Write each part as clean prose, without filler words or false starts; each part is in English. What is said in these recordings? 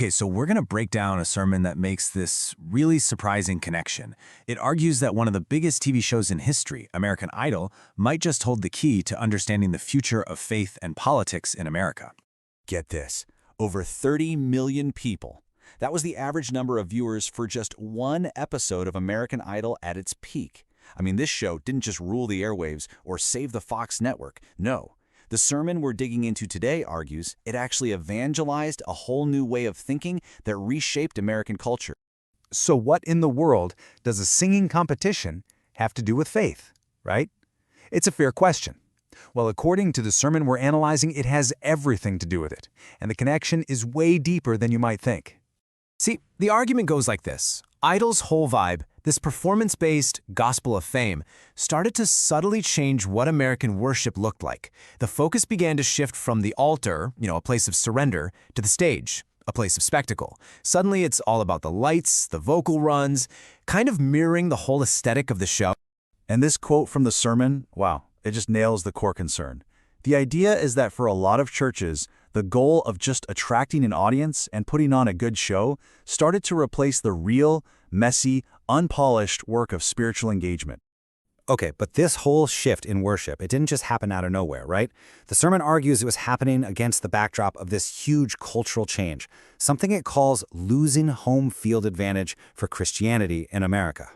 Okay, so we're going to break down a sermon that makes this really surprising connection. It argues that one of the biggest TV shows in history, American Idol, might just hold the key to understanding the future of faith and politics in America. Get this, over 30 million people. That was the average number of viewers for just one episode of American Idol at its peak. I mean, this show didn't just rule the airwaves or save the Fox network. No. The sermon we're digging into today argues it actually evangelized a whole new way of thinking that reshaped American culture. So what in the world does a singing competition have to do with faith, right? It's a fair question. Well, according to the sermon we're analyzing, it has everything to do with it, and the connection is way deeper than you might think. See, the argument goes like this. Idol's whole vibe, this performance-based gospel of fame, started to subtly change what American worship looked like. The focus began to shift from the altar, a place of surrender, to the stage, a place of spectacle. Suddenly, it's all about the lights, the vocal runs, kind of mirroring the whole aesthetic of the show. And this quote from the sermon, wow, it just nails the core concern. The idea is that for a lot of churches, the goal of just attracting an audience and putting on a good show started to replace the real, messy, unpolished work of spiritual engagement. Okay, but this whole shift in worship, it didn't just happen out of nowhere, right? The sermon argues it was happening against the backdrop of this huge cultural change, something it calls losing home field advantage for Christianity in America.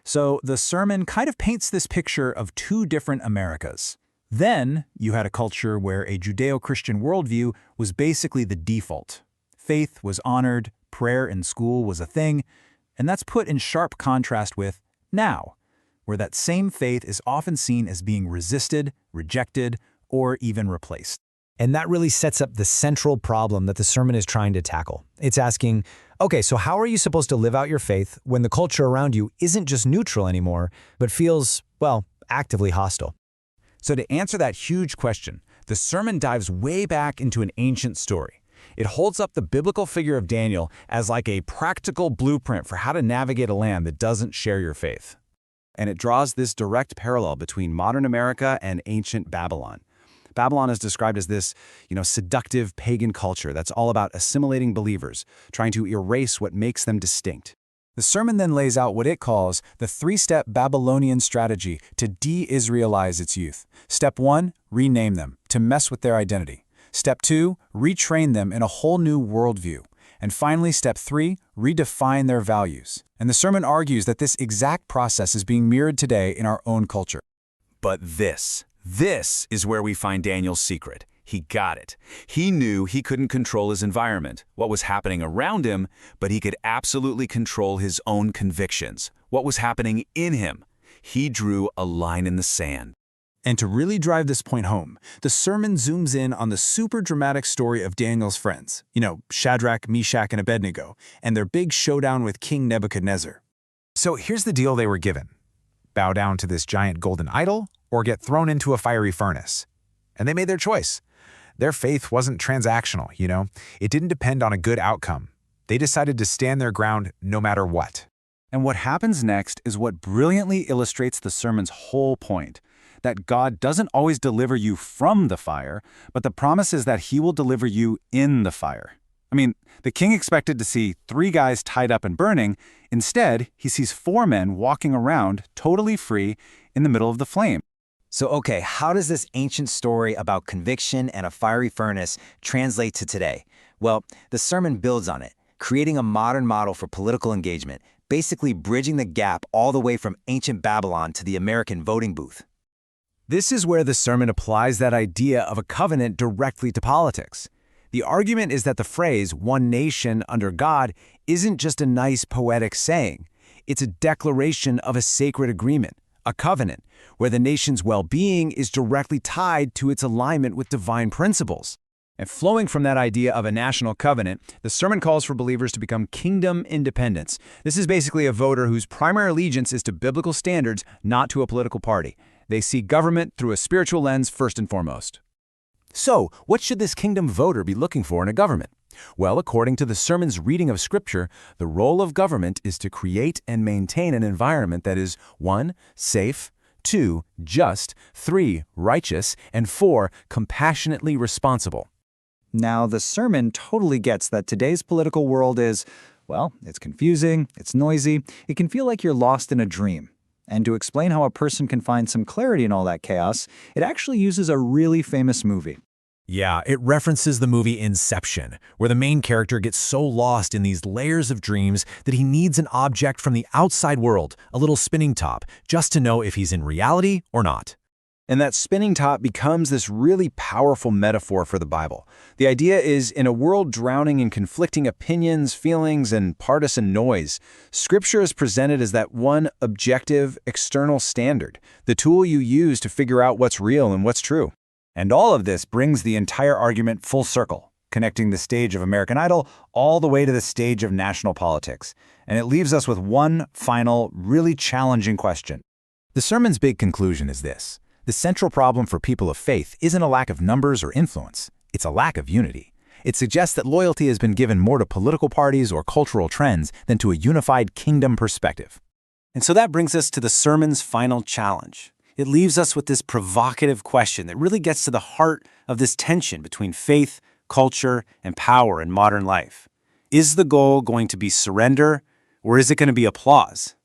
So the sermon kind of paints this picture of two different Americas. Then you had a culture where a Judeo-Christian worldview was basically the default. Faith was honored, prayer in school was a thing, and that's put in sharp contrast with now, where that same faith is often seen as being resisted, rejected, or even replaced. And that really sets up the central problem that the sermon is trying to tackle. It's asking, okay, so how are you supposed to live out your faith when the culture around you isn't just neutral anymore, but feels, well, actively hostile? So to answer that huge question, the sermon dives way back into an ancient story. It holds up the biblical figure of Daniel as like a practical blueprint for how to navigate a land that doesn't share your faith. And it draws this direct parallel between modern America and ancient Babylon. Babylon is described as this, seductive pagan culture that's all about assimilating believers, trying to erase what makes them distinct. The sermon then lays out what it calls the three-step Babylonian strategy to de-Israelize its youth. Step 1, rename them, to mess with their identity. Step 2, retrain them in a whole new worldview. And finally, step 3, redefine their values. And the sermon argues that this exact process is being mirrored today in our own culture. But this is where we find Daniel's secret. He got it. He knew he couldn't control his environment, what was happening around him, but he could absolutely control his own convictions, what was happening in him. He drew a line in the sand. And to really drive this point home, the sermon zooms in on the super dramatic story of Daniel's friends, Shadrach, Meshach, and Abednego, and their big showdown with King Nebuchadnezzar. So here's the deal they were given. Bow down to this giant golden idol or get thrown into a fiery furnace. And they made their choice. Their faith wasn't transactional, It didn't depend on a good outcome. They decided to stand their ground no matter what. And what happens next is what brilliantly illustrates the sermon's whole point, that God doesn't always deliver you from the fire, but the promise is that he will deliver you in the fire. I mean, the king expected to see 3 guys tied up and burning. Instead, he sees 4 men walking around totally free in the middle of the flame. So, okay, how does this ancient story about conviction and a fiery furnace translate to today? Well, the sermon builds on it, creating a modern model for political engagement, basically bridging the gap all the way from ancient Babylon to the American voting booth. This is where the sermon applies that idea of a covenant directly to politics. The argument is that the phrase, one nation under God, isn't just a nice poetic saying. It's a declaration of a sacred agreement, a covenant, where the nation's well-being is directly tied to its alignment with divine principles. And flowing from that idea of a national covenant, the sermon calls for believers to become kingdom independents. This is basically a voter whose primary allegiance is to biblical standards, not to a political party. They see government through a spiritual lens first and foremost. So, what should this kingdom voter be looking for in a government? Well, according to the sermon's reading of Scripture, the role of government is to create and maintain an environment that is 1, safe, 2, just, 3, righteous, and 4, compassionately responsible. Now, the sermon totally gets that today's political world is, well, it's confusing, it's noisy, it can feel like you're lost in a dream. And to explain how a person can find some clarity in all that chaos, it actually uses a really famous movie. Yeah, it references the movie Inception, where the main character gets so lost in these layers of dreams that he needs an object from the outside world, a little spinning top, just to know if he's in reality or not. And that spinning top becomes this really powerful metaphor for the Bible. The idea is, in a world drowning in conflicting opinions, feelings, and partisan noise, Scripture is presented as that one objective, external standard, the tool you use to figure out what's real and what's true. And all of this brings the entire argument full circle, connecting the stage of American Idol all the way to the stage of national politics. And it leaves us with one final, really challenging question. The sermon's big conclusion is this. The central problem for people of faith isn't a lack of numbers or influence. It's a lack of unity. It suggests that loyalty has been given more to political parties or cultural trends than to a unified kingdom perspective. And so that brings us to the sermon's final challenge. It leaves us with this provocative question that really gets to the heart of this tension between faith, culture, and power in modern life. Is the goal going to be surrender, or is it going to be applause?